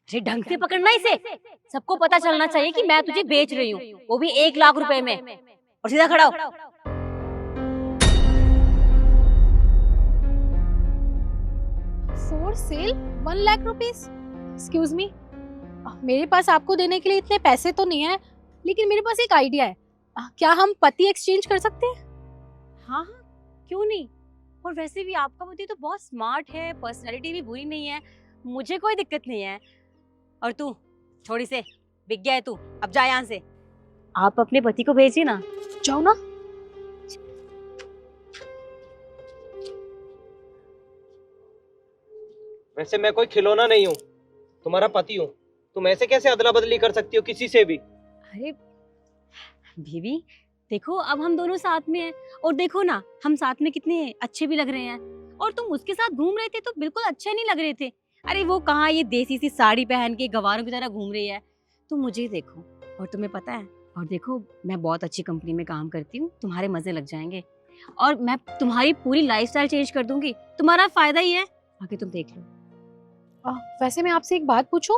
अरे ढंग से पकड़ना इसे, सबको पता चलना चाहिए कि मैं तुझे बेच रही हूँ, वो भी 1 लाख रुपए में। और सीधा खड़ा हो। For sale 1 lakh rupees? Excuse me, मेरे पास आपको देने के लिए इतने पैसे तो नहीं है, लेकिन मेरे पास एक आइडिया है। क्या हम पति एक्सचेंज कर सकते हैं? हाँ हाँ, क्यों नहीं। और वैसे भी आपका पति तो बहुत स्मार्ट है, पर्सनालिटी भी बुरी नहीं है, मुझे कोई दिक्कत नहीं है। और तू थोड़ी से बिक गया है तू, अब जा यहाँ से। आप अपने पति को भेजिए ना। जाओ ना। वैसे मैं कोई खिलौना नहीं हूँ, तुम्हारा पति हूँ। तुम ऐसे कैसे अदला बदली कर सकती हो किसी से भी? अरे बीवी, देखो अब हम दोनों साथ में हैं, और देखो ना हम साथ में कितने अच्छे भी लग रहे हैं। और तुम उसके साथ घूम रहे थे तो बिल्कुल अच्छे नहीं लग रहे थे। अरे वो कहाँ ये देसी सी साड़ी पहन के गवारों की तरह घूम रही है। तुम मुझे देखो, और तुम्हें पता है, और देखो मैं बहुत अच्छी कंपनी में काम करती हूँ, तुम्हारे मजे लग जाएंगे। और मैं तुम्हारी पूरी लाइफस्टाइल चेंज कर दूंगी, तुम्हारा फायदा ही है, बाकी तुम देख लो। वैसे मैं आपसे एक बात पूछूं,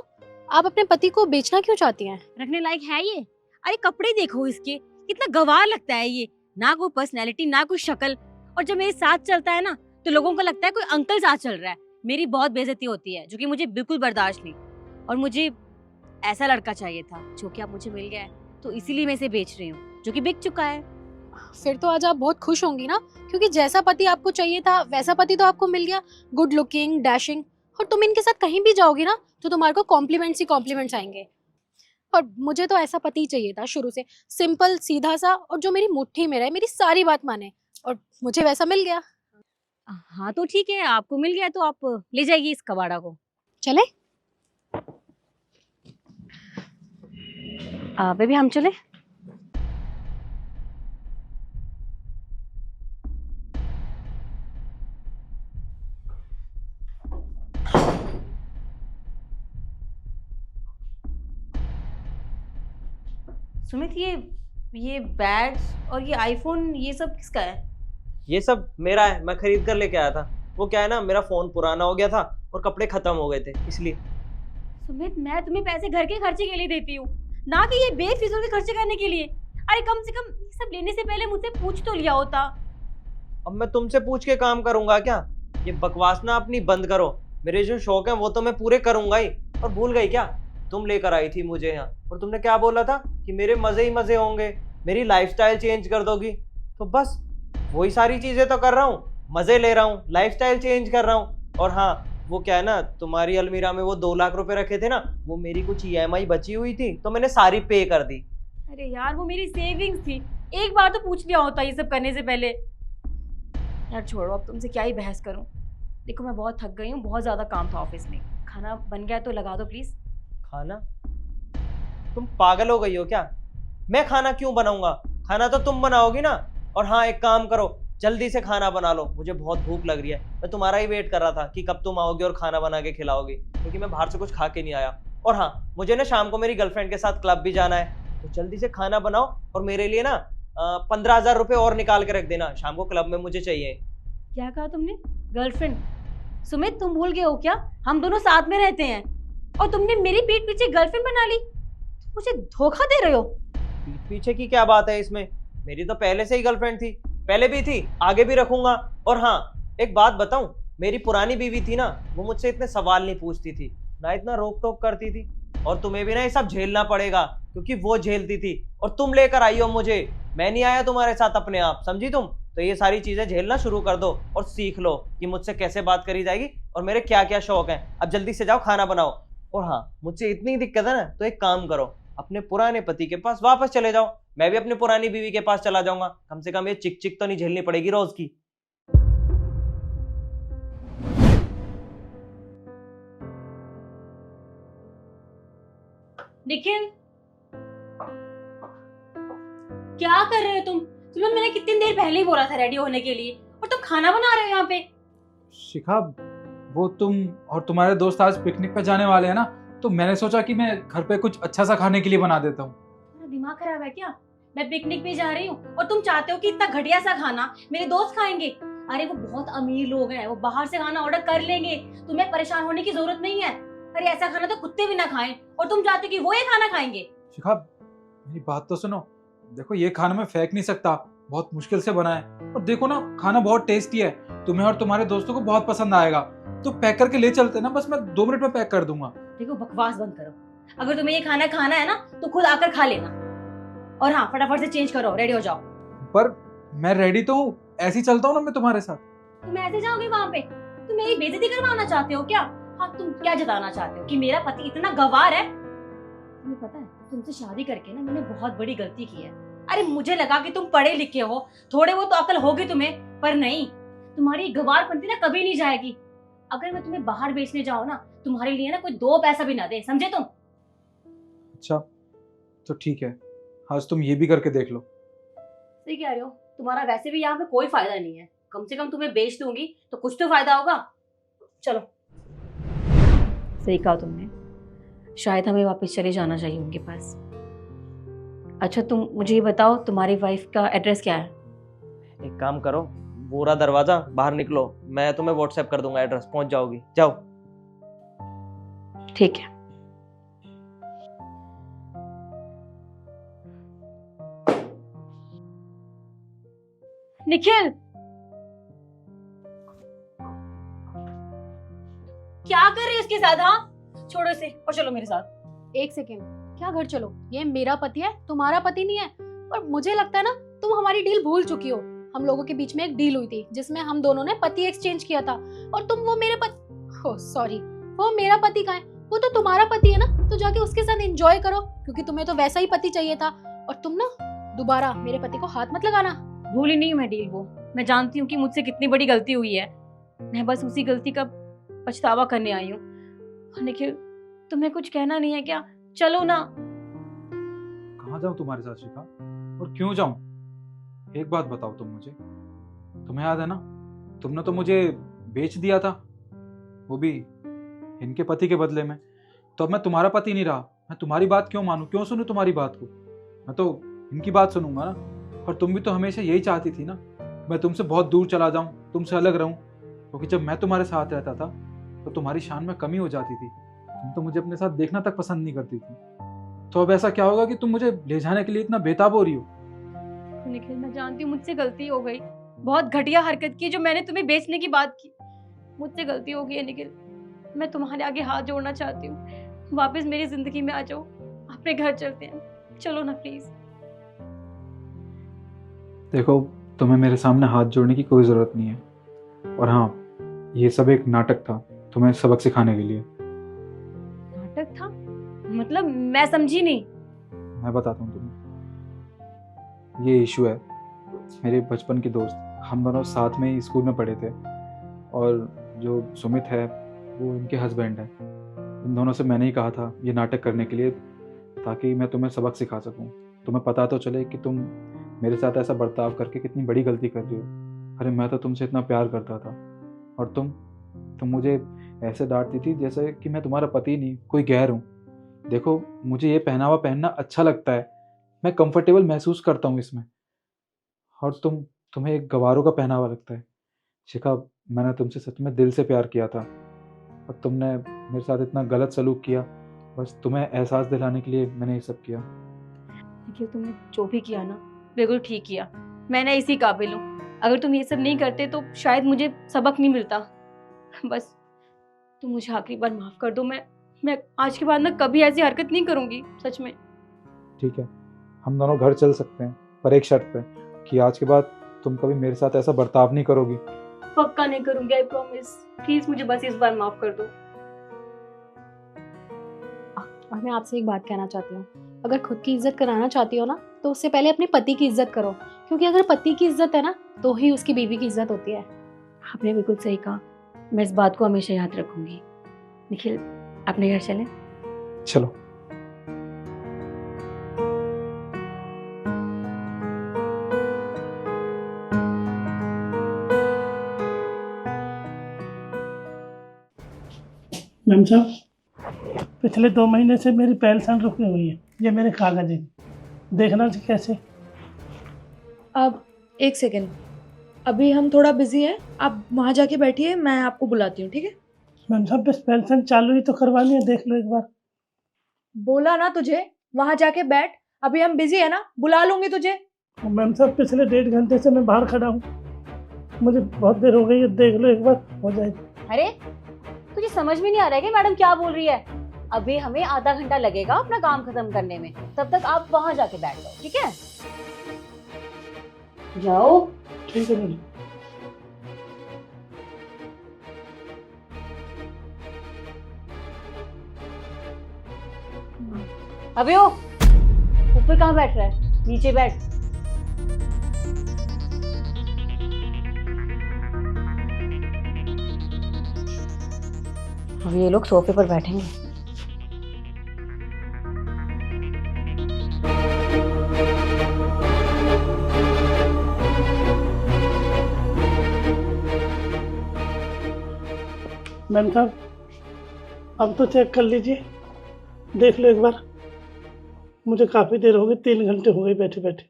आप अपने पति को बेचना क्यों चाहती हैं? रखने लायक है ये? अरे कपड़े देखो इसके, कितना गवार लगता है ये, ना कोई पर्सनैलिटी ना कोई शक्ल। और जब मेरे साथ चलता है ना तो लोगों को लगता है कोई अंकल साथ चल रहा है। मेरी बहुत बेइज्जती होती है, जो कि मुझे बिल्कुल बर्दाश्त नहीं। और मुझे ऐसा लड़का चाहिए था, जो कि अब मुझे मिल गया है, तो इसीलिए मैं इसे बेच रही हूँ, जो कि बिक चुका है। फिर तो आज आप बहुत खुश होंगी ना, क्योंकि जैसा पति आपको चाहिए था वैसा पति तो आपको मिल गया। गुड लुकिंग, डैशिंग, और तुम इनके साथ कहीं भी जाओगी ना तो तुम्हारे को कॉम्प्लीमेंट्स ही कॉम्प्लीमेंट्स आएंगे। और मुझे तो ऐसा पति ही चाहिए था शुरू से, सिंपल सीधा सा, और जो मेरी मुट्ठी में रहे, मेरी सारी बात माने। और मुझे वैसा मिल गया। हाँ तो ठीक है, आपको मिल गया तो आप ले जाइए इस कबाड़ा को। चले? बेबी हम चले। सुमित, ये बैग्स और ये आईफोन, ये सब किसका है? ये सब मेरा है, मैं खरीद कर लेके आया था। वो क्या है ना, मेरा फोन पुराना हो गया था और कपड़े खत्म हो गए थे, इसलिए। सुमित, मैं तुम्हें पैसे घर के खर्चे के लिए देती हूँ, ना कि ये बेफिजूल के खर्चे करने के लिए। अरे कम से कम ये सब लेने से पहले मुझसे पूछ तो लिया होता। अब मैं तुमसे पूछ के काम करूंगा क्या? ये बकवास ना अपनी बंद करो। मेरे जो शौक हैं वो तो मैं पूरे करूंगा ही। और भूल गई क्या, तुम लेकर आई थी मुझे यहाँ, और तुमने क्या बोला था कि मेरे मजे ही मजे होंगे, मेरी लाइफस्टाइल चेंज कर दोगी। तो बस वही सारी चीजें तो कर रहा हूँ, मजे ले रहा हूँ, लाइफस्टाइल चेंज कर रहा हूँ। और हाँ, वो क्या है ना, तुम्हारी अलमीरा में वो 2 लाख रुपए रखे थे ना, वो मेरी कुछ EMI बची हुई थी तो मैंने सारी पे कर दी। अरे यार, वो मेरी सेविंग्स थी, एक बार तो पूछ लिया होता ये सब करने से पहले। यार छोड़ो, अब तुमसे क्या ही बहस करूं। देखो मैं बहुत थक गई हूँ, बहुत ज्यादा काम था ऑफिस में। खाना बन गया तो लगा दो प्लीज। खाना? तुम पागल हो गई हो क्या? मैं खाना क्यों बनाऊंगा? खाना तो तुम बनाओगी ना। और हाँ, एक काम करो, जल्दी से खाना बना लो, मुझे बहुत भूख लग रही है। मैं तुम्हारा ही वेट कर रहा था कि कब तुम आओगे और खाना बना के खिलाओगे, क्योंकि मैं बाहर से कुछ खा के नहीं आया। और हाँ, मुझे ना शाम को मेरी गर्लफ्रेंड के साथ क्लब भी जाना है, तो जल्दी से खाना बनाओ और मेरे लिए ना 15,000 रुपये और निकाल के रख देना, शाम को क्लब में मुझे चाहिए। क्या कहा तुमने? गर्लफ्रेंड? सुमित, तुम भूल गए हो क्या, हम दोनों साथ में रहते हैं, और तुमने मेरी पीठ पीछे गर्लफ्रेंड बना ली। तुम मुझे धोखा दे रहे हो। पीठ पीछे की क्या बात है इसमें? मेरी तो पहले से ही गर्लफ्रेंड थी, पहले भी थी, आगे भी रखूंगा। और हाँ, एक बात बताऊं, मेरी पुरानी बीवी थी ना, वो मुझसे इतने सवाल नहीं पूछती थी, ना इतना रोक टोक करती थी। और तुम्हें भी ना ये सब झेलना पड़ेगा, क्योंकि वो झेलती थी और तुम लेकर आई हो मुझे। मैं नहीं आया तुम्हारे साथ अपने आप, समझी तुम? तो ये सारी चीजें झेलना शुरू कर दो और सीख लो कि मुझसे कैसे बात करी जाएगी और मेरे क्या क्या शौक हैं। अब जल्दी से जाओ, खाना बनाओ। और हाँ, मुझसे इतनी दिक्कत है ना, तो एक काम करो, अपने पुराने पति के पास वापस चले जाओ। मैं भी अपनी पुरानी बीवी के पास चला जाऊंगा, कम से कम ये चिक चिक तो नहीं झेलनी पड़ेगी रोज की। निखिल, क्या कर रहे हो तुम? तुम्हें मैंने कितनी देर पहले ही बोला था रेडी होने के लिए, और तुम खाना बना रहे हो यहाँ पे। शिखा, वो तुम और तुम्हारे दोस्त आज पिकनिक पे जाने वाले हैं ना, तो मैंने सोचा कि मैं घर पे कुछ अच्छा सा खाने के लिए बना देता हूँ। तुम्हारा दिमाग खराब है क्या? मैं पिकनिक पे जा रही हूँ और तुम चाहते हो कि इतना घटिया सा खाना मेरे दोस्त खाएंगे? अरे वो बहुत अमीर लोग हैं, वो बाहर से खाना ऑर्डर कर लेंगे, तुम्हें परेशान होने की जरूरत नहीं है। अरे ऐसा खाना तो कुत्ते भी ना खाएं, और तुम चाहते हो कि वो ये खाना खाएंगे? शिखा मेरी बात तो सुनो। देखो ये खाना मैं फेंक नहीं सकता, बहुत मुश्किल से बना है। और देखो ना खाना बहुत टेस्टी है, तुम्हें और तुम्हारे दोस्तों को बहुत पसंद आएगा। तो पैक करके ले चलते ना, बस मैं 2 मिनट में पैक कर दूंगा। देखो बकवास बंद करो। अगर तुम्हें ये खाना खाना है ना तो खुद आकर खा लेना। और हाँ, फटाफट से चेंज करो, रेडी हो जाओ। पर मैं रेडी तो हूँ, ऐसे ही चलता हूँ ना मैं तुम्हारे साथ। तुम ऐसे जाओगे वहां पे? तुम मेरी बेइज्जती करवाना चाहते हो क्या? हाँ, तुम क्या जताना चाहते हो कि मेरा पति इतना गवार है? तुम्हें पता है, तुमसे शादी करके ना मैंने बहुत बड़ी गलती की है। अरे मुझे लगा कि तुम पढ़े लिखे हो, थोड़े वो तो अकल होगी तुम्हें, पर नहीं, तुम्हारी गवारपंती ना कभी नहीं जाएगी। अगर मैं तुम्हें बाहर बेचने जाऊँ ना, तुम्हारे लिए ना कोई 2 पैसा भी ना दे, समझे तुम? अच्छा तो ठीक है, आज तुम ये भी करके देख लो। सही कह रहे हो, तुम्हारा वैसे भी यहाँ पे कोई फायदा नहीं है। कम से कम तुम्हें बेच दूंगी तो कुछ तो फायदा होगा। चलो। सही कहा तुमने, शायद हमें वापस चले जाना चाहिए उनके पास। अच्छा तुम मुझे ये बताओ, तुम्हारी वाइफ का एड्रेस क्या है? एक काम करो, पूरा दरवाजा बाहर निकलो, मैं तुम्हें व्हाट्सएप कर दूंगा एड्रेस, पहुंच जाओगी। जाओ। ठीक है। निखिल, क्या कर रही है उसके साथ? हाँ छोड़ो इसे और चलो मेरे साथ। 1 सेकेंड, क्या घर चलो? ये मेरा पति है, तुम्हारा पति नहीं है। और मुझे लगता है ना तुम हमारी डील भूल चुकी हो। हम लोगों के बीच में एक डील हुई थी जिसमें हम दोनों ने पति एक्सचेंज किया था, और तुम वो मेरे पति, सॉरी, वो मेरा पति कहाँ है? वो तो तुम्हारा पति है ना, तो जाके उसके साथ एंजॉय करो, क्योंकि तुम्हें तो वैसा ही पति चाहिए था। और तुम ना दोबारा मेरे पति को हाथ मत लगाना। भूली नहीं मैं डील वो। मैं जानती हूँ कि मुझसे कितनी बड़ी गलती हुई है। मैं बस उसी गलती का पछतावा करने आई हूँ। निखिल, तुम्हें कुछ कहना नहीं है क्या? चलो ना। कहाँ जाऊँ तुम्हारे साथ शिखा, और क्यों जाऊँ? एक बात बताओ तुम मुझे, तुम्हें याद है ना, तुमने तो मुझे बेच दिया था, वो भी इनके पति के बदले में। तो अब मैं तुम्हारा पति नहीं रहा, मैं तुम्हारी बात क्यों मानूं, क्यों सुनूं तुम्हारी बात को? मैं तो इनकी बात सुनूंगा ना। और तुम भी तो हमेशा यही चाहती थी ना, मैं तुमसे बहुत दूर चला जाऊं, तुमसे अलग रहूं, क्योंकि जब मैं तुम्हारे साथ रहता था तो तुम्हारी शान में कमी हो जाती थी। तुम तो मुझे अपने साथ देखना तक पसंद नहीं करती थी। तो अब ऐसा क्या होगा कि तुम मुझे ले जाने के लिए इतना बेताब हो रही हो? निखिल, मैं जानती हूँ मुझसे गलती हो गई, बहुत घटिया हरकत की जो मैंने तुम्हें बेचने की बात की। मुझसे गलती हो गई है निखिल, मैं तुम्हारे आगे हाथ जोड़ना चाहती हूँ। वापस मेरी जिंदगी में आ जाओ, अपने घर चलते हैं, चलो ना प्लीज। देखो, तुम्हें मेरे सामने हाथ जोड़ने की कोई ज़रूरत नहीं है। और हाँ, ये सब एक नाटक था तुम्हें सबक सिखाने के लिए। नाटक था? मतलब मैं समझी नहीं। मैं बताता हूँ तुम्हें। ये इशू है, मेरे बचपन के दोस्त, हम दोनों साथ में ही स्कूल में पढ़े थे। और जो सुमित है वो इनके हस्बैंड है। इन दोनों से मैंने ही कहा था ये नाटक करने के लिए, ताकि मैं तुम्हें सबक सिखा सकूं। तुम्हें पता तो चले कि तुम मेरे साथ ऐसा बर्ताव करके कितनी बड़ी गलती कर रही हो। अरे मैं तो तुमसे इतना प्यार करता था, और तुम मुझे ऐसे डांटती थी जैसे कि मैं तुम्हारा पति नहीं, कोई गैर हूँ। देखो, मुझे ये पहनावा पहनना अच्छा लगता है, मैं कंफर्टेबल महसूस करता हूँ इसमें, और तुम्हें एक गवारों का पहनावा लगता है। शिखा, मैंने तुमसे सच में दिल से प्यार किया था, और तुमने मेरे साथ इतना गलत सलूक किया। बस तुम्हें एहसास दिलाने के लिए मैंने ये सब किया। निखिल, तुमने जो भी किया ना बिल्कुल ठीक किया। मैंने इसी काबिल हूँ। अगर तुम ये सब नहीं करते तो शायद मुझे सबक नहीं मिलता। बस तुम मुझे आखिरी बार माफ कर दो। मैं आज के बाद ना कभी ऐसी हरकत नहीं करूंगी, सच में। ठीक है, हम दोनों घर चल सकते हैं, पर एक शर्त पे, कि आज के बाद तुम कभी मेरे साथ ऐसा बर्ताव नहीं करोगी। पक्का नहीं करूंगी, आई प्रॉमिस। प्लीज मुझे बस इस बार माफ कर दो। और मैं आपसे एक बात कहना चाहती हूँ, अगर खुद की इज्जत कराना चाहती हो ना, तो उससे पहले अपने पति की इज्जत करो, क्योंकि अगर पति की इज्जत है ना, तो ही उसकी बीवी की इज्जत होती है। आपने बिल्कुल सही कहा, मैं इस बात को हमेशा याद रखूंगी। निखिल, अपने घर चलें। चलो। मैम साहब, पिछले 2 महीने से मेरी पेंशन रुकी हुई है। ये मेरे कागज हैं, देखना चाहिए कैसे। अब 1 सेकेंड, अभी हम थोड़ा बिजी हैं, आप वहाँ जाके बैठिए, मैं आपको बुलाती हूँ, ठीक है? मैम साहब बस पेंशन चालू ही तो करवानी है, देख लो एक बार। बोला ना तुझे, वहां जाके बैठ। अभी हम बिजी है ना, बुला लूंगी तुझे। मैम साहब पिछले 1.5 घंटे से मैं बाहर खड़ा हूँ, मुझे बहुत देर हो गई है, देख लो एक बार, हो जाएगी। अरे तुझे समझ में नहीं आ रहा है कि मैडम क्या बोल रही है? अभी हमें आधा घंटा लगेगा अपना काम खत्म करने में, तब तक आप वहां जाके बैठ जाओ, ठीक है? जाओ। ठीक है मैडम। अबे ओ, ऊपर कहाँ बैठ रहा है? नीचे बैठ। अब ये लोग सोफे पर बैठेंगे। मैम साहब अब तो चेक कर लीजिए, देख लो एक बार। मुझे काफ़ी देर हो गई, 3 घंटे हो गए बैठे बैठे।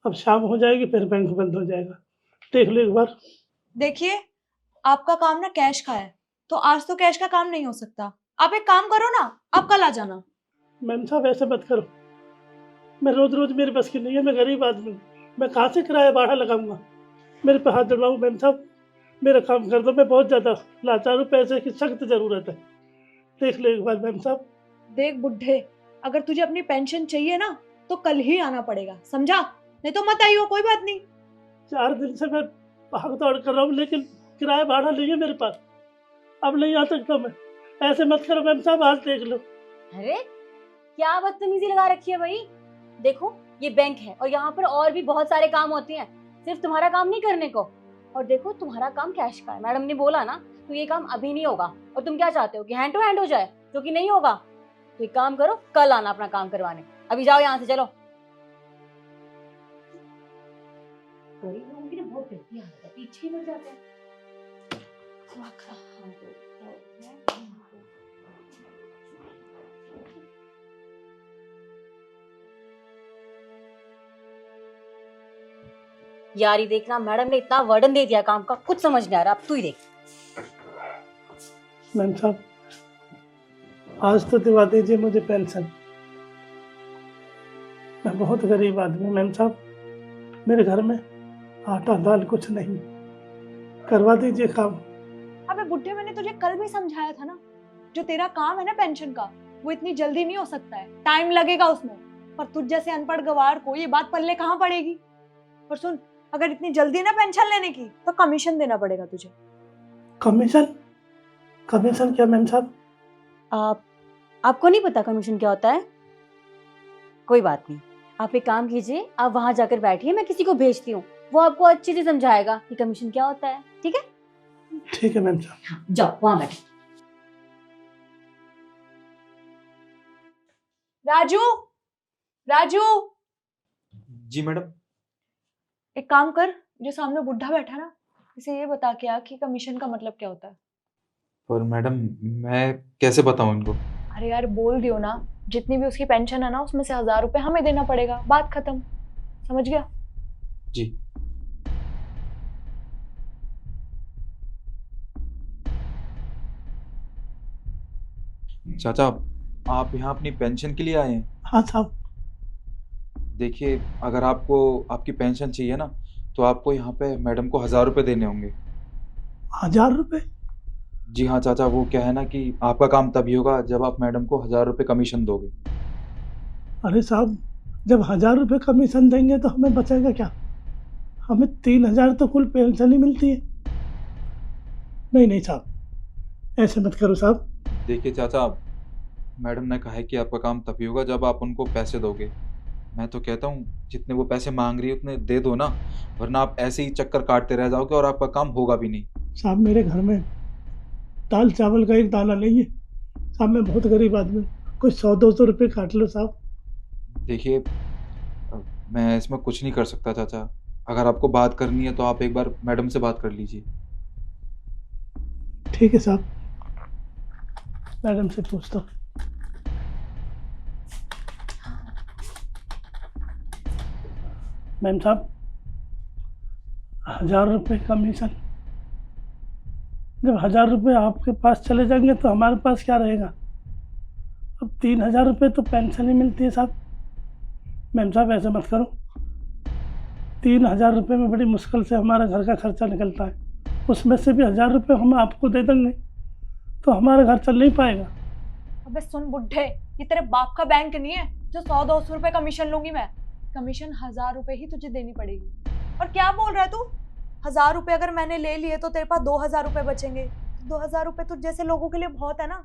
अब शाम हो जाएगी फिर बैंक बंद हो जाएगा, देख लो एक बार। देखिए, आपका काम ना कैश का है, तो आज तो कैश का काम नहीं हो सकता। आप एक काम करो ना, आप कल आ जाना। मैम साहब ऐसे मत करो, मैं रोज रोज मेरे बस की नहीं है, मैं गरीब आदमी हूँ, मैं कहाँ से किराया भाड़ा लगाऊंगा? मेरे पे हाथ जड़वाऊँ मैम साहब, मेरा काम कर दो, मैं बहुत ज़्यादा लाचार हूँ, पैसे की सख्त ज़रूरत है, देख लो एक बार मैम साहब। देख बुढ़े, अगर तुझे अपनी पेंशन चाहिए ना तो कल ही आना पड़ेगा, समझा? नहीं तो मत आइयो, कोई बात नहीं। 4 दिन से मैं भाग दौड़ कर रहा हूँ, लेकिन किराया भाड़ा नहीं है मेरे पास, अब नहीं आ सकता मैं। ऐसे मत करो मैम साहब, आज देख लो। अरे क्या बदतमीजी लगा रखी है भाई? देखो ये बैंक है और यहाँ पर और भी बहुत सारे काम होते हैं, सिर्फ तुम्हारा काम नहीं करने को। और देखो तुम्हारा काम कैश का है, मैडम ने बोला ना, तो ये काम अभी नहीं होगा। और तुम क्या चाहते हो कि हैंड टू हैंड हो जाए, जो कि नहीं होगा। तो एक काम करो, कल आना अपना काम करवाने। अभी जाओ यहाँ से, चलो। गरीब लोगों की ना बहुत गलती आदत है, पीछे ही मर जाते हैं। यार ये देखना, मैडम ने इतना वर्डन दे दिया काम का, कुछ समझ नहीं आ रहा। अब तू ही देख। मैम साहब आज तो दिवा दीजिए मुझे पेंशन, मैं बहुत गरीब आदमी हूँ मैम साहब, मेरे घर में आटा दाल कुछ नहीं, करवा दीजिए काम। अबे बुढ़े, मैंने तुझे कल भी समझाया था ना, जो तेरा काम है ना पेंशन का, वो इतनी जल्दी नहीं हो सकता है, टाइम लगेगा उसमें। पर तुझ जैसे अनपढ़ गवार को ये बात पल्ले कहाँ पड़ेगी? और सुन, अगर इतनी जल्दी ना पेंशन लेने की तो कमीशन देना पड़ेगा तुझे। कमीशन? कमीशन क्या मैम साहब? आपको नहीं पता कमीशन क्या होता है? कोई बात नहीं, आप एक काम कीजिए, आप वहां जाकर बैठिए, मैं किसी को भेजती हूँ, वो आपको अच्छे से समझाएगा कि कमीशन क्या होता है। ठीक है? ठीक है मैम साहब। जाओ वहां बैठो। राजू, राजू, जी मैडम। एक काम कर, जो सामने बुढ़ा बैठा ना, इसे ये बता के आ कि कमीशन का मतलब क्या होता है। पर मैडम मैं कैसे बताऊं इनको? अरे यार बोल दियो ना, जितनी भी उसकी पेंशन है ना, उसमें से 1000 रुपए हमें देना पड़ेगा, बात खत्म। समझ गया? जी। चाचा आप यहाँ अपनी पेंशन के लिए आए हैं? हाँ साहब। देखिए अगर आपको आपकी पेंशन चाहिए ना, तो आपको यहाँ पे मैडम को 1000 रुपये देने होंगे। 1000 रुपये? जी हाँ चाचा, वो क्या है ना कि आपका काम तभी होगा जब आप मैडम को 1000 रुपये कमीशन दोगे। अरे साहब जब 1000 रुपये कमीशन देंगे तो हमें बचेगा क्या? हमें 3000 तो कुल पेंशन ही मिलती है। नहीं नहीं साहब, ऐसे मत करो साहब। देखिए चाचा, मैडम ने कहा है कि आपका काम तभी होगा जब आप उनको पैसे दोगे। मैं तो कहता हूँ जितने वो पैसे मांग रही है उतने दे दो ना, वरना आप ऐसे ही चक्कर काटते रह जाओगे और आपका काम होगा भी नहीं। साहब मेरे घर में दाल चावल का एक दाना नहीं है साहब, मैं बहुत गरीब आदमी हूँ, कुछ 100-200 रुपये काट लो साहब। देखिए मैं इसमें कुछ नहीं कर सकता चाचा, अगर आपको बात करनी है तो आप एक बार मैडम से बात कर लीजिए। ठीक है साहब, मैडम से पूछता हूँ। मैम साहब 1000 रुपये कमीशन जब 1000 रुपये आपके पास चले जाएंगे तो हमारे पास क्या रहेगा? अब 3000 रुपये तो पेंशन ही मिलती है साहब। मैम साहब ऐसे मत करो। 3000 रुपये में बड़ी मुश्किल से हमारा घर का खर्चा निकलता है, उसमें से भी 1000 रुपये हम आपको दे देंगे तो हमारा घर चल नहीं पाएगा। अबे सुन बुड्ढे, ये तेरे बाप का बैंक नहीं है जो 100-200 रुपए कमीशन लूंगी मैं। कमीशन 1000 रुपए ही तुझे देनी पड़ेगी। और क्या बोल रहा है तू? 1000 रुपए अगर मैंने ले लिए तो तेरे पास 2000 रुपए बचेंगे। 2000 रुपए तुझ जैसे लोगों के लिए बहुत है ना।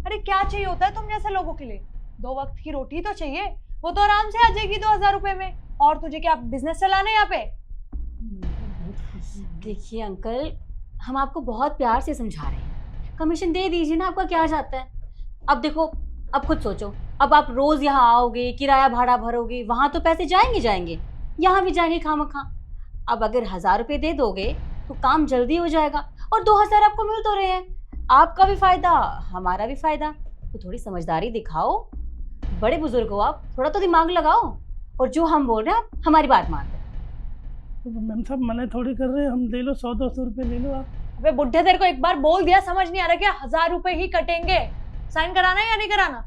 अरे क्या चाहिए होता है तुम जैसे लोगों के लिए? 2 वक्त की रोटी तो चाहिए, वो तो आराम से आ जाएगी 2000 रुपए में। और तुझे क्या बिजनेस चलाना है यहाँ पे? देखिए अंकल, हम आपको बहुत प्यार से समझा रहे हैं, कमीशन दे दीजिए ना, आपका क्या जाता है। अब देखो, अब खुद सोचो, अब आप रोज यहाँ आओगे, किराया भाड़ा भरोगे, वहां तो पैसे जाएंगे, यहाँ भी जाएंगे खामखा। अब अगर 1000 रुपये दे दोगे तो काम जल्दी हो जाएगा और 2000 आपको मिल तो रहे हैं, आपका भी फायदा हमारा भी फायदा। तो थोड़ी समझदारी दिखाओ, बड़े बुजुर्ग हो आप, थोड़ा तो दिमाग लगाओ और जो हम बोल रहे हैं आप हमारी बात मान लो। मैम साहब मना थोड़ी कर रहे हैं, हम दे लो 100-200 रुपये ले लो आप। अबे बुड्ढे, तेरे को एक बार बोल दिया, समझ नहीं आ रहा क्या? 1000 रुपए ही कटेंगे। साइन कराना है या नहीं कराना?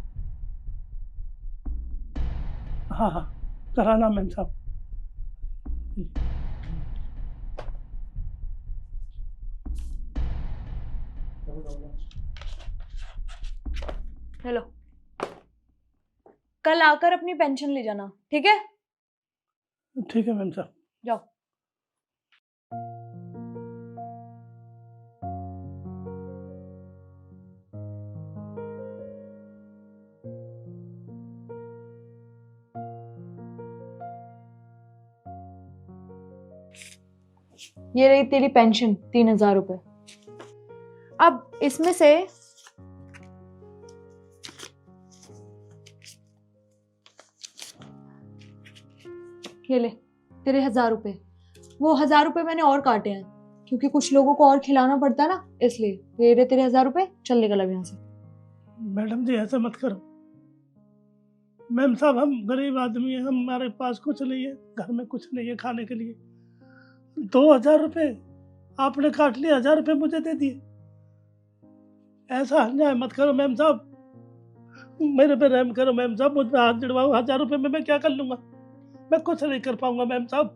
हाँ हाँ कराना मैम साहब। हेलो, कल आकर अपनी पेंशन ले जाना, ठीक है? ठीक है मैम साहब। जाओ। ये रही तेरी पेंशन 3000 रुपए। अब इसमें से ये ले तेरे 1000 रुपए। वो 1000 रुपए मैंने और काटे हैं क्योंकि कुछ लोगों को और खिलाना पड़ता है ना, इसलिए। ये रहे तेरे 1000 रुपए, चल निकल अब यहाँ से। मैडम जी ऐसा मत करो। मैम साहब हम गरीब आदमी हैं, हमारे पास कुछ नहीं है, घर में कुछ नहीं है खाने के लिए। 2000 रुपये आपने काट लिए, 1000 रुपये मुझे दे दिए। ऐसा अन्याय मत करो मैम साहब, मेरे पे रहम करो मैम साहब, मुझ पे हाथ जड़वाओ। 1000 रुपये में मैं क्या कर लूँगा? मैं कुछ नहीं कर पाऊंगा मैम साहब,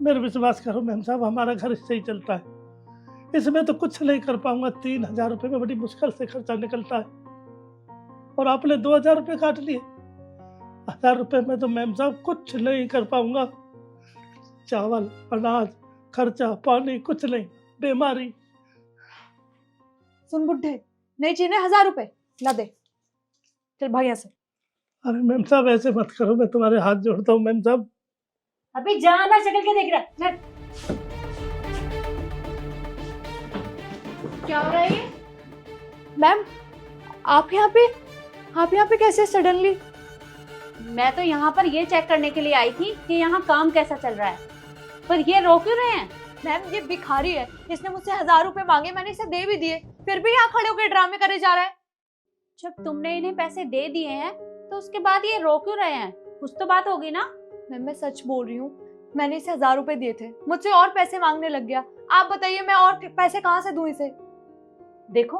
मेरे विश्वास करो मैम साहब, हमारा घर इससे ही चलता है, इसमें तो कुछ नहीं कर पाऊंगा। 3000 रुपये में बड़ी मुश्किल से खर्चा निकलता है और आपने 2000 रुपये काट लिए। 1000 रुपये में तो मैम साहब कुछ नहीं कर पाऊंगा। चावल, अनाज, खर्चा पानी कुछ नहीं, बीमारी। सुन बुड्ढे, नहीं चाहिए 1000 रुपए, ला दे, चल भाग यहाँ से। अरे मैम साहब ऐसे मत करो, मैं तुम्हारे हाथ जोड़ता हूँ मैम साहब। अभी जाना, शक्ल के देख रहा है। क्या हो रहा है ये? मैम आप यहाँ पे कैसे सडनली? मैं तो यहाँ पर ये चेक करने के लिए आई थी कि यहाँ काम कैसा चल रहा है, पर ये रोक क्यों रहे हैं? मैम ये भिखारी है, इसने मुझसे 1000 रुपए मांगे, मैंने इसे दे भी दिए, फिर भी यहाँ खड़े होकर ड्रामे करे जा रहा है। जब तुमने इन्हें पैसे दे दिए हैं तो उसके बाद ये रो क्यों रहे हैं? कुछ तो बात होगी ना। मैम मैं सच बोल रही हूँ, मैंने इसे 1000 रुपए दिए थे, मुझसे और पैसे मांगने लग गया। आप बताइए मैं और पैसे कहाँ से दूं इसे? देखो,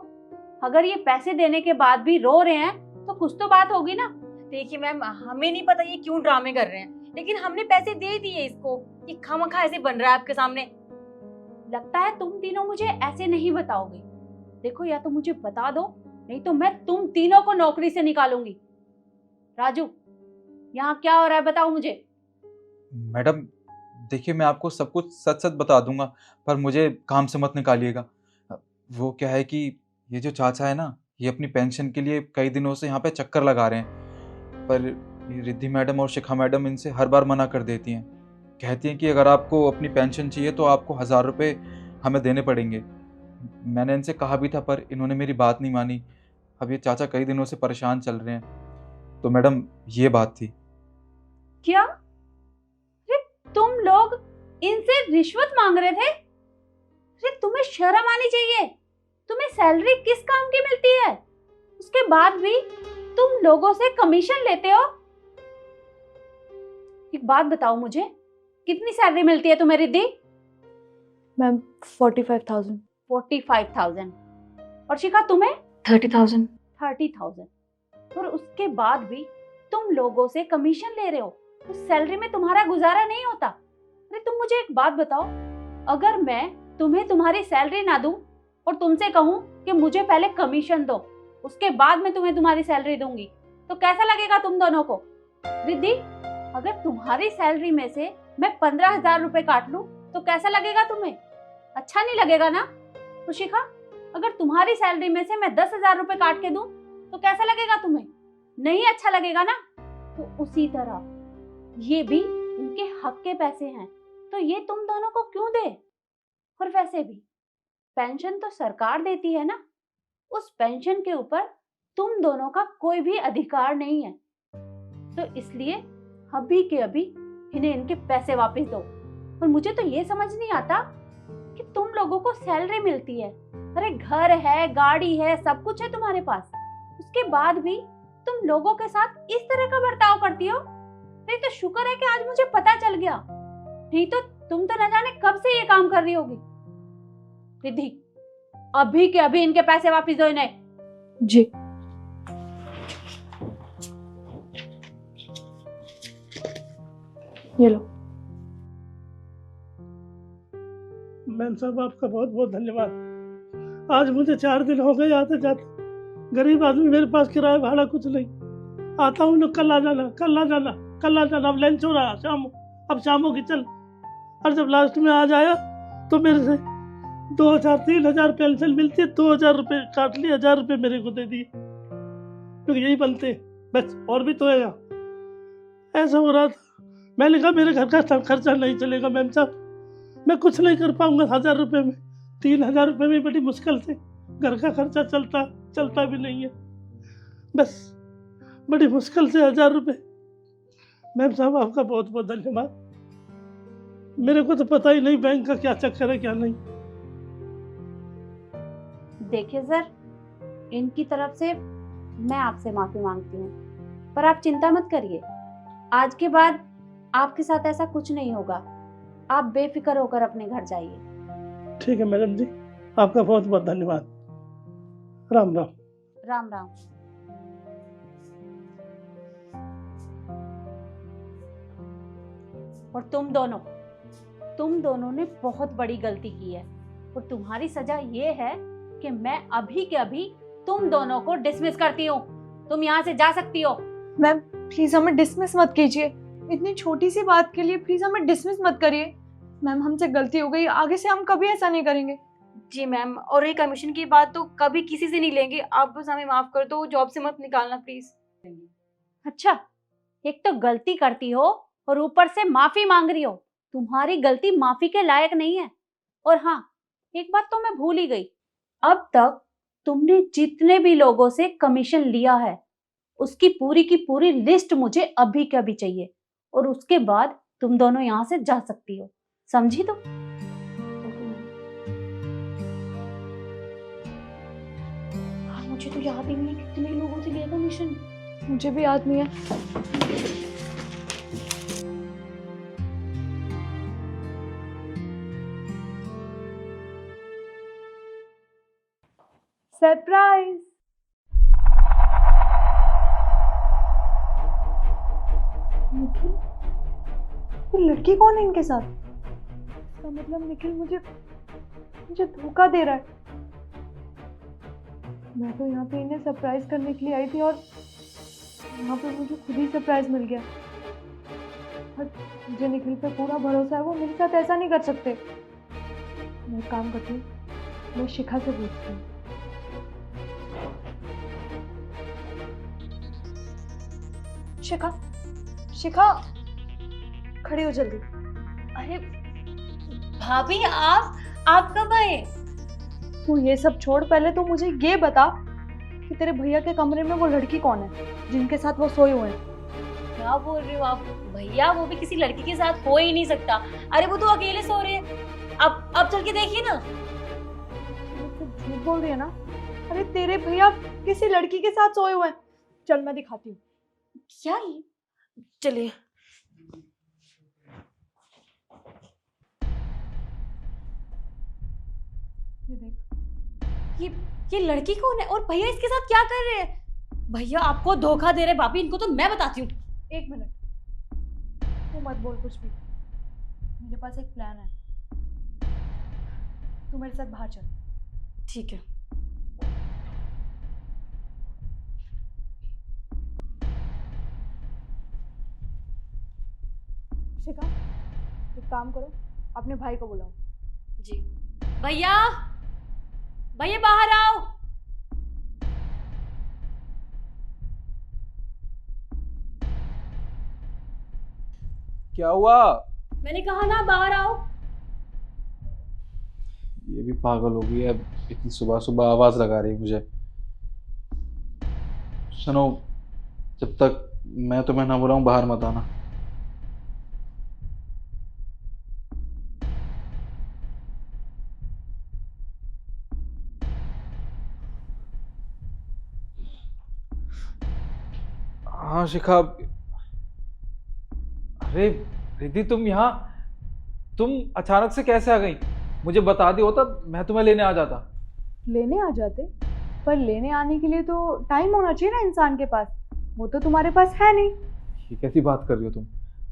अगर ये पैसे देने के बाद भी रो रहे हैं तो कुछ तो बात होगी ना। देखिए मैम, हमें नहीं पता ये क्यों ड्रामे कर रहे हैं, लेकिन हमने पैसे दे दिए इसको, ये खामखा ऐसे बन रहा है आपके सामने। लगता है तुम तीनों मुझे ऐसे नहीं बताओगे। देखो, या तो मुझे बता दो, नहीं तो मैं तुम तीनों को नौकरी से निकालूंगी। राजू, यहाँ क्या हो रहा है बताओ मुझे। मैडम देखिए, मैं आपको सब कुछ सच सच बता दूंगा, पर मुझे काम से मत निकालिएगा। वो क्या है कि ये जो चाचा है ना, ये अपनी पेंशन के लिए कई दिनों से यहाँ पे चक्कर लगा रहे हैं, पर ये रिद्धि मैडम और शिखा मैडम इनसे हर बार मना कर देती हैं। कहती हैं कि अगर आपको अपनी पेंशन चाहिए तो आपको 1000 रुपये हमें देने पड़ेंगे। मैंने इनसे कहा भी था पर इन्होंने मेरी बात नहीं मानी। अब ये चाचा कई दिनों से परेशान चल रहे हैं। तो मैडम ये बात थी। क्या? अरे तुम लोग इनसे रिश्वत मांग रहे थे? अरे तुम्हें शर्म आनी चाहिए। तुम्हें सैलरी किस काम की मिलती है, उसके बाद भी तुम लोगों से कमीशन लेते हो। एक बात बताओ मुझे, कितनी सैलरी मिलती है तुम्हें रिद्धि? मैम 45,000। 45,000 और शिखा तुम्हें 30,000। 30,000 और उसके बाद भी तुम लोगों से कमीशन ले रहे हो। उस सैलरी में तुम्हारा गुजारा नहीं होता। अरे तुम मुझे एक बात बताओ, अगर मैं तुम्हें तुम्हारी सैलरी ना दूं और तुमसे कहूं कि मुझे पहले कमीशन दो उसके बाद मैं तुम्हें तुम्हारी सैलरी दूंगी, तो कैसा लगेगा तुम दोनों को? रिद्धि, अगर तुम्हारी सैलरी में से मैं 15,000 रुपए काट लूं तो कैसा लगेगा तुम्हें? अच्छा नहीं लगेगा ना? तो शिखा, अगर तुम्हारी सैलरी में से मैं 10,000 रुपए काट के दूं तो कैसा लगेगा तुम्हें? नहीं अच्छा लगेगा ना? तो उसी तरह ये भी इनके हक के पैसे हैं, तो ये तुम दोनों को क्यों दे? और वैसे भी पेंशन तो सरकार देती है ना, उस पेंशन के ऊपर तुम दोनों का कोई भी अधिकार नहीं है। तो इसलिए अभी के अभी इन्हें इनके पैसे वापस दो। और मुझे तो ये समझ नहीं आता कि तुम लोगों को सैलरी मिलती है, अरे घर है, गाड़ी है, सब कुछ है तुम्हारे पास, उसके बाद भी तुम लोगों के साथ इस तरह का बर्ताव करती हो। नहीं तो शुक्र है कि आज मुझे पता चल गया, नहीं तो तुम तो न जाने कब से ये काम कर रही होगी। रिद्धि, अभी के अभी इनके पैसे वापस दो इन्हें। जी। ये लो। मैम साहब आपका बहुत बहुत धन्यवाद। आज मुझे 4 दिन हो गए आते जाते। गरीब आदमी, मेरे पास किराया भाड़ा कुछ नहीं। आता हूँ ना, कल आ जाना, कल आ जाना, कल आ जाना। अब लंच हो रहा शाम, अब शाम होगी चल। और जब लास्ट में आ जाया तो मेरे से 2,000-3,000 पेंशन मिलती है, 2,000 रुपये काट लिए, 1,000 रुपये मेरे को दे दिए, क्योंकि यही बनते हैं बस, और भी तो है यहाँ। ऐसा हो रहा था, मैंने कहा मेरे घर का खर्चा नहीं चलेगा मैम साहब, मैं कुछ नहीं कर पाऊंगा 1,000 रुपये में। 3,000 रुपये में बड़ी मुश्किल से घर का खर्चा चलता भी नहीं है, बस बड़ी मुश्किल से 1,000 रुपये। मैम साहब आपका बहुत बहुत धन्यवाद। मेरे को तो पता ही नहीं बैंक का क्या चक्कर है क्या नहीं। देखिए सर, इनकी तरफ से मैं आपसे माफी मांगती हूँ, पर आप चिंता मत करिए, आज के बाद आपके साथ ऐसा कुछ नहीं होगा। आप बेफिक्र होकर अपने घर जाइए। ठीक है मैडम जी, आपका बहुत बहुत धन्यवाद। राम राम। राम राम। और तुम दोनों ने बहुत बड़ी गलती की है, और तुम्हारी सजा ये है कि मैं अभी के अभी तुम दोनों को डिसमिस करती हूँ। तुम यहाँ से जा सकती हो। मैम प्लीज हमें डिसमिस मत कीजिए, इतनी छोटी सी बात के लिए प्लीज हमें डिसमिस मत करिए। मैम हमसे गलती हो गई, आगे से हम कभी ऐसा नहीं करेंगे। जी मैम, और ये कमीशन की बात तो कभी किसी से नहीं लेंगे, आप बस हमें माफ कर दो, जॉब से मत निकालना प्लीज। अच्छा, एक तो गलती करती हो और ऊपर से माफी मांग रही हो। तुम्हारी गलती माफी के लायक नहीं है। और हाँ, एक बात तो मैं भूल ही गई, अब तक तुमने जितने भी लोगों से कमीशन लिया है उसकी पूरी की पूरी लिस्ट मुझे अभी के अभी चाहिए, और उसके बाद तुम दोनों यहाँ से जा सकती हो, समझी? तो मुझे तो याद ही नहीं कितने लोगों से लिया कमीशन। मुझे भी याद नहीं है। सरप्राइज। निखिल, ये लड़की कौन है इनके साथ? इसका मतलब निखिल मुझे धोखा दे रहा है। मैं तो यहाँ पे इन्हें सरप्राइज करने के लिए आई थी और यहाँ पे मुझे खुद ही सरप्राइज मिल गया। और मुझे निखिल पे पूरा भरोसा है, वो मेरे साथ ऐसा नहीं कर सकते। मैं एक काम करती हूँ, मैं शिखा से पूछती हूँ। शिखा, शिखा खड़ी हो जल्दी। अरे भाभी, आप कब आए? तू ये सब छोड़, पहले तो मुझे ये बता कि तेरे भैया के कमरे में वो लड़की कौन है जिनके साथ वो सोए हुए हैं? क्या बोल रही हो आप? भैया वो भी किसी लड़की के साथ हो ही नहीं सकता। अरे वो तो अकेले सो रहे हैं। अब चल के देखिए ना। तो झूठ बोल रही है ना? अरे तेरे भैया किसी लड़की के साथ सोए हुए हैं। चल मैं दिखाती हूँ। क्या? चलिए। ये देख। ये लड़की कौन है और भैया इसके साथ क्या कर रहे हैं? भैया आपको धोखा दे रहे भाभी, इनको तो मैं बताती हूँ। एक मिनट, तू मत बोल कुछ भी। मेरे पास एक प्लान है, तू मेरे साथ बाहर चल। ठीक है। शिखा, एक काम करो, अपने भाई को बुलाओ। जी। भैया, भैया बाहर आओ। क्या हुआ? मैंने कहा ना बाहर आओ। ये भी पागल हो गई है, इतनी सुबह सुबह आवाज लगा रही है मुझे। सुनो, जब तक मैं तुम्हें ना बुलाऊं बाहर मत आना। हाँ शिखा। अरे रिद्धि, तुम अचानक से कैसे आ गई? मुझे बता दी होता मैं तुम्हें लेने आ जाता। लेने आ जाते, पर लेने आने के लिए तो टाइम होना चाहिए ना इंसान के पास। वो तो तुम्हारे पास है नहीं। ये कैसी बात कर रही हो तुम?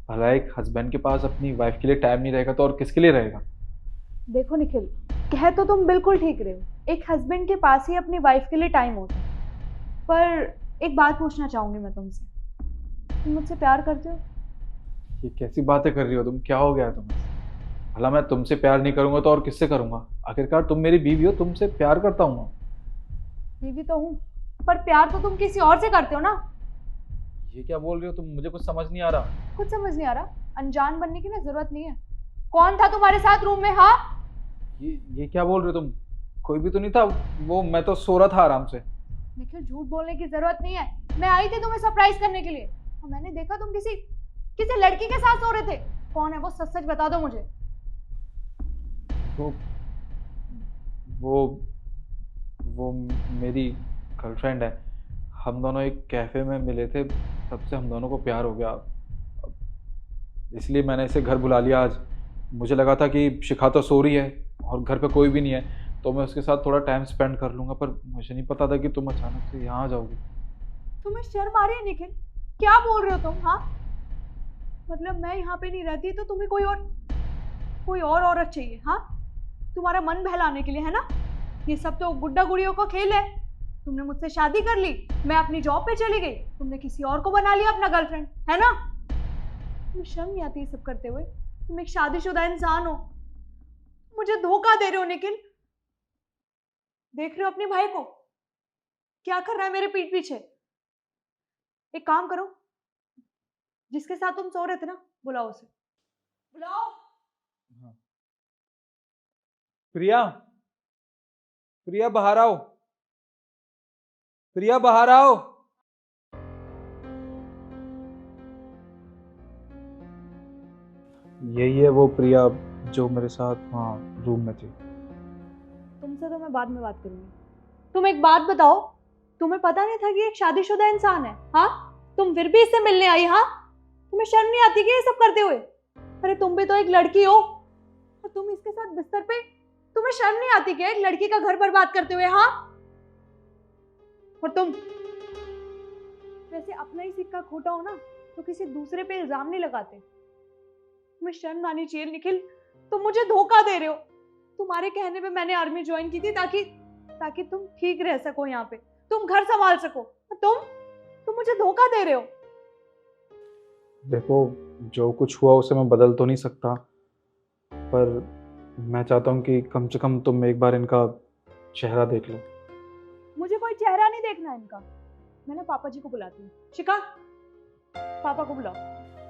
भला एक हस्बैंड के पास अपनी वाइफ के लिए टाइम नहीं रहेगा तो और किसके लिए रहेगा? देखो निखिल, कह तो तुम बिल्कुल ठीक रहे हो, एक हस्बैंड के पास ही अपनी वाइफ के लिए टाइम होता है। पर एक बात पूछना चाहूंगी मैं तुमसे, तुम मुझसे प्यार करते हो? ये कैसी बातें कर रही हो तुम? क्या हो गया है तुम्हें? भला मैं तुमसे प्यार नहीं करूंगा तो और किससे करूंगा? आखिरकार तुम मेरी बीवी हो, तुमसे प्यार करता हूँ। बीवी तो हूँ, पर प्यार तो तुम किसी और से करते हो ना। ये क्या बोल रही हो तुम? मुझे कुछ समझ नहीं आ रहा। कुछ समझ नहीं आ रहा? अनजान बनने की ना जरूरत नहीं है। कौन था तुम्हारे साथ रूम में? हाँ, ये क्या बोल रहे हो तुम? कोई भी तो नहीं था। वो मैं तो सो रहा था आराम से। निखिल झूठ बोलने की जरूरत नहीं है। मैं आई थी तुम्हें सरप्राइज करने के लिए और मैंने देखा तुम किसी लड़की के साथ सो रहे थे। कौन है वो? सच सच बता दो मुझे। वो वो मेरी गर्लफ्रेंड है। हम दोनों एक कैफे में मिले थे, तब से हम दोनों को प्यार हो गया। इसलिए मैंने इसे घर बुला लिया आज। मुझे लगा था कि शिखा तो सो रही है और घर पे कोई भी नहीं है, तो मैं उसके साथ थोड़ा टाइम स्पेंड कर लूंगा, पर मुझे नहीं पता था कि तुम अचानक से यहाँ आ जाओगी। तुम्हें शर्म आ रही है निखिल? क्या बोल रहे हो तुम? हाँ, मतलब मैं यहाँ पे नहीं रहती तो तुम्हें कोई और औरत चाहिए? हाँ, तुम्हारा मन बहलाने के लिए, है ना? ये सब तो गुड्डा गुड़ियों का खेल है। तुमने मुझसे शादी कर ली, मैं अपनी जॉब पे चली गई, तुमने किसी और को बना लिया अपना गर्लफ्रेंड, है ना? तुम्हें शर्म नहीं आती ये सब करते हुए? तुम एक शादीशुदा इंसान हो, मुझे धोखा दे रहे हो निखिल। देख रहे हो अपने भाई को क्या कर रहा है मेरे पीठ पीछे? एक काम करो, जिसके साथ तुम सो रहे थे ना, बुलाओ उसे, बुलाओ। प्रिया, प्रिया बाहर आओ। प्रिया बाहर आओ। यही है वो प्रिया जो मेरे साथ वहाँ रूम में थी। तुमसे तो मैं बाद में बात करूंगी। तुम एक बात बताओ, तुम्हें पता नहीं था कि एक शादीशुदा इंसान है? हाँ, तुम फिर भी इससे मिलने आई? हाँ, तुम्हें शर्म नहीं आती कि ये सब करते हुए? अरे तुम भी तो एक लड़की हो और तुम इसके साथ बिस्तर पे, तुम्हें शर्म नहीं आती कि एक लड़की का घर बर्बाद करते हुए? हाँ, और तुम वैसे अपना ही सिक्का खोटा हो ना तो किसी दूसरे पे इल्जाम नहीं लगाते। तुम्हें शर्म आनी चाहिए निखिल, तुम मुझे धोखा दे रहे हो। तुम्हारे कहने पे मैंने आर्मी ज्वाइन की थी ताकि तुम ठीक रह सको यहाँ पे, तुम घर संभाल सको। तुम मुझे धोखा दे रहे हो। देखो, जो कुछ हुआ उसे मैं बदल तो नहीं सकता, पर मैं चाहता हूँ कि कम से कम तुम एक बार इनका चेहरा देख लो। मुझे कोई चेहरा नहीं देखना इनका। मैं ना पापा जी को बुलाती हूँ। शिखा, पापा को बुलाओ।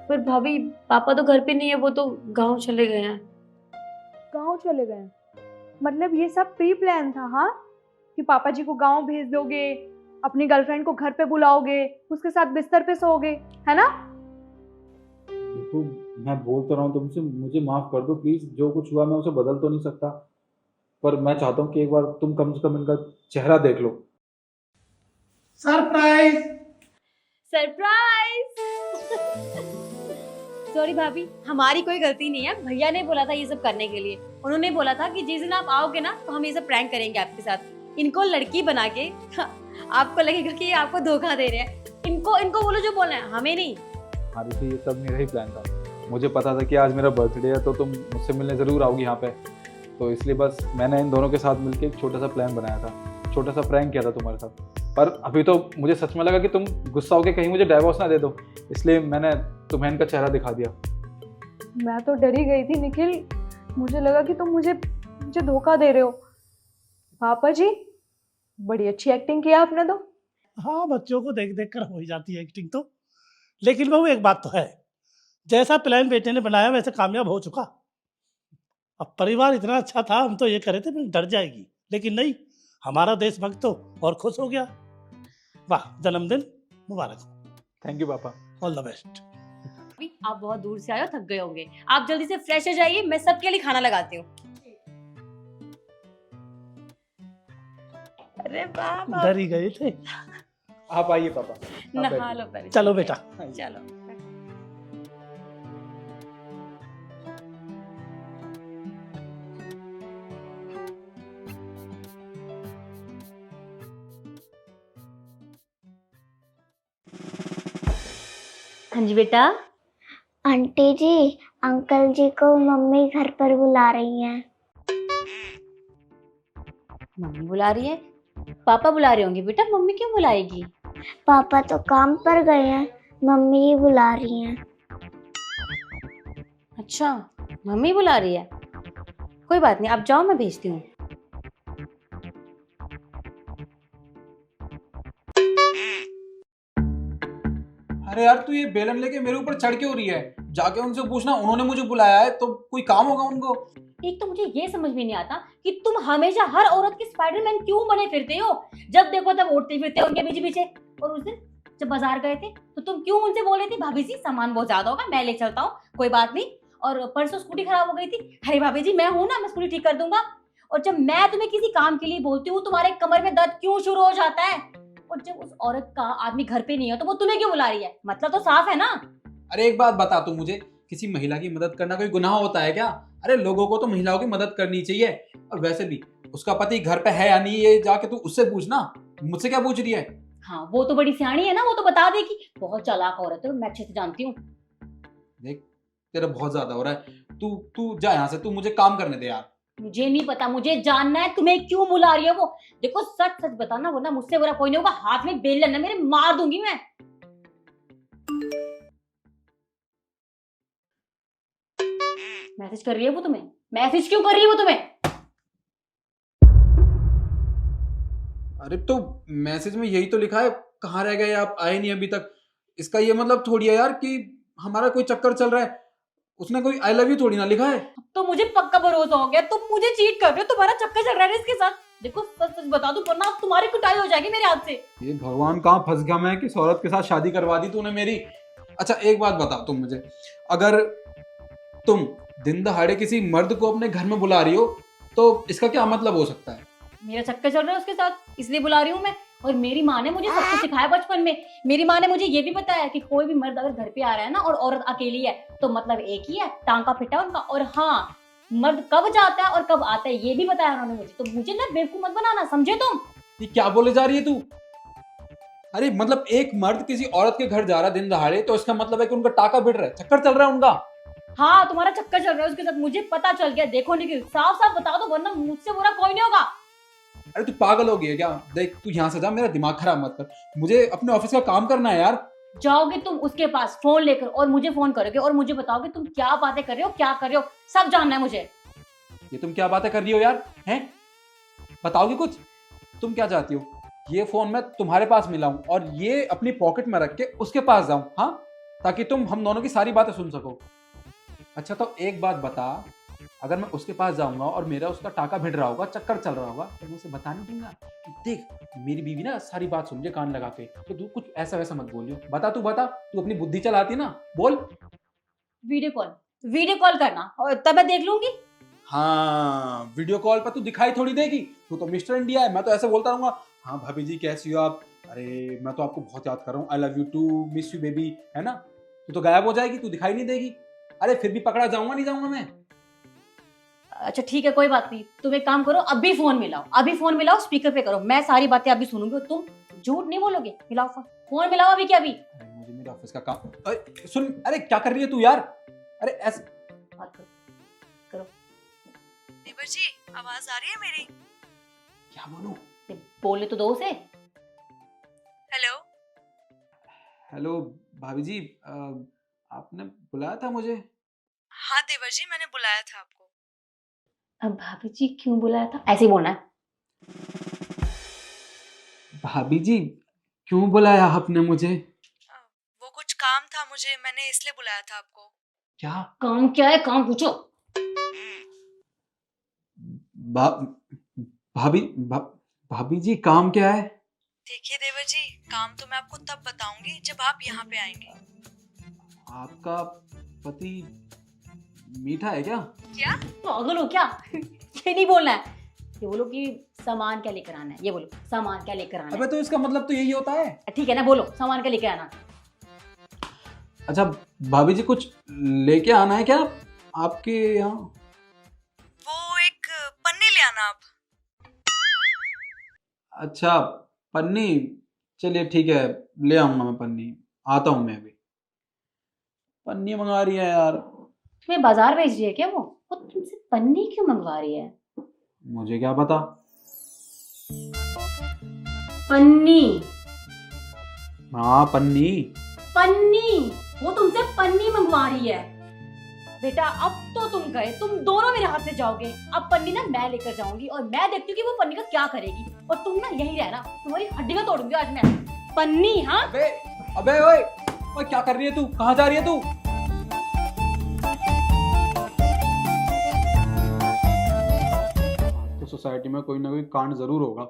पर भाभी, पापा तो घर पे नहीं है, वो तो गांव चले गए हैं। गांव चले गए? मतलब ये सब प्री प्लान था? हाँ, कि पापा जी को गांव भेज दोगे, अपनी गर्लफ्रेंड को घर पे बुलाओगे, उसके साथ बिस्तर पे सोओगे, है ना? देखो, मैं बोल तो रहा हूँ तुमसे, मुझे माफ कर दो प्लीज। जो कुछ हुआ मैं उसे बदल तो नहीं सकता, पर मैं चाहता हूँ कि एक बार तुम कम से कम इनका चेहरा देख लो। सरप्राइज! सरप्राइज! सॉरी भाभी, हमारी कोई गलती नहीं है। भैया ने बोला था ये सब करने के लिए। उन्होंने बोला था कि जिस दिन आप आओगे ना तो हम ये सब प्रैंक करेंगे आपके साथ। इनको लड़की बना के आपको लगेगा कि ये आपको धोखा दे रहे हैं। इनको बोलो जो बोलना है, हमें नहीं। आरुषि, ये सब मेरा ही प्लान था। मुझे पता था कि आज मेरा बर्थडे है तो तुम मुझसे मिलने ज़रूर आओगी यहाँ पे, तो इसलिए बस मैंने इन दोनों के साथ मिलकर एक छोटा सा प्लान बनाया था, छोटा सा प्रैंक किया था तुम्हारे साथ। पर अभी तो मुझे सच में लगा कि तुम गुस्सा होकर कहीं मुझे डाइवोर्स ना दे दो, इसलिए मैंने तुम्हें इनका चेहरा दिखा दिया। मैं तो डरी गई थी निखिल, मुझे लगा कि तुम मुझे धोखा दे रहे हो। पापा जी, बड़ी अच्छी एक्टिंग किया आपने तो। हाँ, बच्चों को देख देख कर हो ही जाती है एक्टिंग तो। लेकिन बहू एक बात तो है, जैसा प्लान बेटे ने बनाया वैसे कामयाब हो चुका। अब परिवार इतना अच्छा था, हम तो ये करे थे डर जाएगी, लेकिन नहीं, हमारा देशभक्त तो और खुश हो गया। वाह, जन्मदिन मुबारक हो। थैंक यू पापा। All the best. भाभी, आप बहुत दूर से आए हो, थक गए होंगे। आप जल्दी से फ्रेश हो जाइए, मैं सबके लिए खाना लगाती हूँ। अरे बाबा, डर ही गए थे। आप आइए पापा। नहा लो पहले। चलो बेटा। चलो। हाँ जी बेटा। आंटी जी, अंकल जी को मम्मी घर पर बुला रही हैं। मम्मी बुला रही है? पापा बुला रहे होंगे बेटा, मम्मी क्यों बुलाएगी? पापा तो काम पर गए हैं, मम्मी ही बुला रही हैं। अच्छा, मम्मी बुला रही है। कोई बात नहीं, आप जाओ, मैं भेजती हूँ। अरे यार, तू ये बेलन लेके मेरे ऊपर चढ़ के हो रही है? जाके उनसे पूछना, उन्होंने मुझे बुलाया है तो कोई काम होगा उनको। एक तो मुझे ये समझ में नहीं आता कि तुम हमेशा हर औरत के स्पाइडरमैन क्यों बने फिरते हो। जब देखो तब उड़ते फिरते हो उनके पीछे पीछे। और उस दिन जब बाजार गए थे तो तुम क्यों उनसे बोले थे, भाभी जी सामान बहुत ज्यादा होगा, मैं ले चलता हूँ, कोई बात नहीं। और परसों स्कूटी खराब हो गई थी, अरे भाभी जी मैं हूं ना, मैं स्कूटी ठीक कर दूंगा। और जब मैं तुम्हें किसी काम के लिए बोलती हूँ, तुम्हारे कमर में दर्द क्यों शुरू हो जाता है? और जब उस औरत का आदमी घर पे नहीं है तो वो तुम्हें क्यों बुला रही है? मतलब तो साफ है ना। अरे एक बात बता तू मुझे, किसी महिला की मदद करना कोई गुनाह होता है क्या? अरे लोगों को तो महिलाओं की मदद करनी चाहिए। और वैसे भी उसका पति घर पे है या नहीं, ये जाके तू उससे पूछना, मुझसे क्या पूछ रही है? हाँ, वो तो बड़ी सियाणी है ना, वो तो बता देगी। बहुत चालाक औरत है, मैं अच्छे से जानती हूँ। देख, तेरा बहुत ज्यादा हो रहा है। तू जा यहाँ से, तू मुझे काम करने दे यार। मुझे नहीं पता, मुझे जानना है तुम्हें क्यों बुला रही है वो। देखो सच सच बताना, वरना मुझसे बुरा कोई नहीं होगा। हाथ में बेलन है मेरे, मार दूंगी मैं। मैसेज कर रही है वो तुम्हें? मैसेज क्यों कर रही है वो तुम्हें? अरे तो मैसेज में यही तो लिखा है, कहाँ रह गए आप, आए नहीं अभी तक। इसका ये मतलब थोड़ी है यार कि हमारा कोई चक्कर चल रहा है। उसने कोई आई लव यू थोड़ी ना लिखा है। तो मुझे पक्का भरोसा हो गया, तुम मुझे चीट कर रहे हो, तुम्हारा चक्कर चल रहा है इसके साथ। देखो सच सच बता दो, वरना तुम्हारी कुटाई हो जाएगी मेरे हाथ से। ये भगवान, कहाँ फंस गया मैं कि इस औरत के साथ शादी करवा दी तूने मेरी। अच्छा एक बात बताओ तुम मुझे, अगर तुम दिन दहाड़े किसी मर्द को अपने घर में बुला रही हो तो इसका क्या मतलब हो सकता है? मेरा चक्कर चल रहा है उसके साथ, इसलिए बुला रही हूँ मैं। और मेरी माँ ने मुझे सब कुछ सिखाया बचपन में। मेरी माँ ने मुझे ये भी बताया कि कोई भी मर्द अगर घर पे आ रहा है ना और औरत अकेली है तो मतलब एक ही है, टांका फिटा है उनका। और हाँ, मर्द कब जाता है और कब आता है ये भी बताया उन्होंने मुझे। तो मुझे ना बेवकूफ मत बनाना, समझे तुम? ये क्या बोले जा रही है तू? अरे मतलब एक मर्द किसी औरत के घर जा रहा है दिन दहाड़े तो इसका मतलब है कि उनका टाका बिड़ रहा है, चक्कर चल रहा है उनका। हाँ, तुम्हारा चक्कर चल रहा है उसके साथ, मुझे पता चल गया। देखो निखिल, साफ साफ बता दो, वरना मुझसे बुरा कोई नहीं होगा। अरे तू पागल हो गई है क्या? देख, तू यहाँ से जा, मेरा दिमाग खराब मत कर। मुझे अपने ऑफिस का काम करना है यार। जाओगे तुम उसके पास फोन लेकर और मुझे फोन करोगे और मुझे बताओगे तुम क्या बातें कर रहे हो, क्या कर रहे हो, सब जानना है मुझे। ये तुम क्या बातें कर रही हो यार? हैं, बताओगे कुछ? तुम क्या चाहती हो? ये फोन मैं तुम्हारे पास मिलाऊं और ये अपनी पॉकेट में रख के उसके पास जाऊं, हाँ, ताकि तुम हम दोनों की सारी बातें सुन सको। अच्छा तो एक बात बता, अगर मैं उसके पास जाऊंगा और मेरा उसका टाका भिड़ रहा होगा, चक्कर चल रहा होगा, तो मैं उसे बता नहीं दूंगा कि देख मेरी बीवी ना सारी बात सुन ले कान लगा के, तो तू कुछ ऐसा वैसा मत बोलियो। बता, तू अपनी बुद्धि चलाती ना, बोल। वीडियो कॉल करना और तब मैं देख लूंगी। हाँ, वीडियो कॉल पर तू दिखाई थोड़ी देगी, तू तो मिस्टर इंडिया है। मैं तो ऐसे बोलता रहूंगा, हाँ भाभी जी कैसी हो आप, अरे मैं तो आपको बहुत याद कर रहा हूँ, I love you too, miss you baby, है ना। तू तो गायब हो जाएगी, तू दिखाई नहीं देगी। अरे फिर भी पकड़ा जाऊंगा नहीं जाऊंगा मैं? अच्छा ठीक है, कोई बात नहीं, तुम एक काम करो, अभी फोन मिलाओ, अभी फोन मिलाओ, स्पीकर पे करो, मैं सारी बातें अभी सुनूंगी और तुम झूठ नहीं बोलोगे। मिलाओ फोन, फोन मिलाओ अभी के अभी। अरे मुझे मेरे ऑफिस का काम। अरे सुन, अरे क्या कर रही है तू यार? अरे ऐसे बात करो। देवर जी, आवाज आ रही है मेरी? क्या बोलूं? बोले तो दो से। हेलो। हेलो भाभी जी, आपने बुलाया था मुझे? हाँ देवर जी, मैंने बुलाया था आपको। अब भाभी जी क्यों बुलाया था, ऐसे ही बोलना है। भाभी जी क्यों बुलाया आपने मुझे? वो कुछ काम था मुझे, मैंने इसलिए बुलाया था आपको। क्या काम क्या है, काम पूछो। भा, भाभी भाभी जी काम क्या है? देखिए देवर जी, काम तो मैं आपको तब बताऊंगी जब आप यहाँ पे आएंगे। आपका पति मीठा है क्या? क्या? पागल हो क्या? ये नहीं बोलना है, ये बोलो कि सामान क्या लेकर आना है, ये बोलो सामान क्या लेकर आना अबे तो इसका मतलब तो यही होता है। है। ठीक है ना, बोलो सामान क्या लेकर आना है। अच्छा भाभी जी, कुछ लेके आना है क्या आपके यहाँ? वो एक पन्नी ले आना आप। अच्छा पन्नी, चलिए ठीक है, ले आऊंगा मैं पन्नी, आता हूँ मैं अभी। पन्नी मंगा रही है यार। तुम्हें बाजार भेज रही है क्या वो तुमसे पन्नी क्यों मंगवा रही है? मुझे क्या पता। पन्नी, हाँ पन्नी। पन्नी, वो तुमसे पन्नी मंगवा रही है। बेटा अब तो तुम गए, तुम दोनों मेरे हाथ से जाओगे। अब पन्नी ना मैं लेकर जाऊंगी और मैं देखती हूँ कि वो पन्नी का क्या करेगी। और तुम ना यही रहना, तुम्हारी हड्डी का तोड़ूंगी आज मैं। पन्नी, हाँ। अबे अबे ओए क्या कर रही है तू? कहाँ जा रही है तू? तो सोसाइटी में कोई ना कोई कांड जरूर होगा।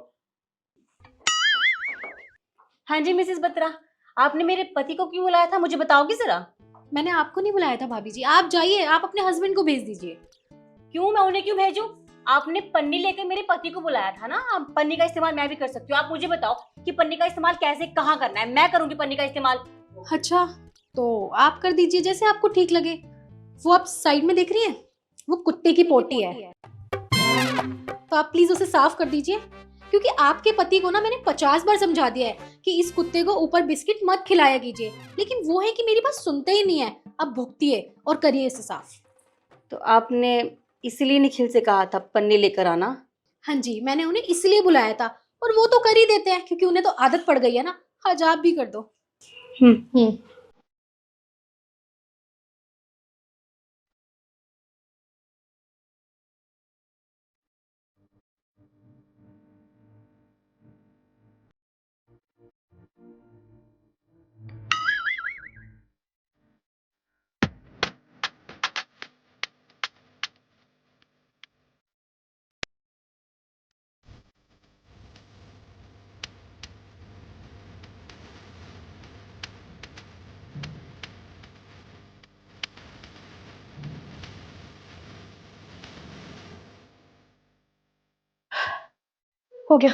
हाँ जी मिसेस बत्रा, आपने मेरे पति को क्यों बुलाया था, मुझे बताओगी जरा? मैंने आपको नहीं बुलाया था भाभी जी, आप जाइए, आप अपने हस्बैंड को भेज दीजिए। क्यों, मैं उन्हें क्यों भेजूं? आपने पन्नी लेकर मेरे पति को बुलाया था ना। अब पन्नी का इस्तेमाल मैं भी कर सकती हूँ। आप मुझे बताओ कि पन्नी का इस्तेमाल कैसे, कहाँ करना है। मैं करूंगी पन्नी का इस्तेमाल। अच्छा तो आप कर दीजिए जैसे आपको ठीक लगे। वो आप साइड में देख रही है, वो कुत्ते की पोटी है, तो आप प्लीज उसे साफ कर दीजिए। क्योंकि आपके पति को ना मैंने 50 बार समझा दिया है कि इस कुत्ते को ऊपर बिस्किट मत खिलाया कीजिए, लेकिन वो है कि मेरी बात सुनते ही नहीं है। अब भुगतिए और करिए इसे साफ। तो आपने इसलिए निखिल से कहा था पन्नी लेकर आना? हाँ जी, मैंने उन्हें इसलिए बुलाया था, और वो तो कर ही देते हैं क्योंकि उन्हें तो आदत पड़ गई है ना। आज आप भी कर दो। हो गया।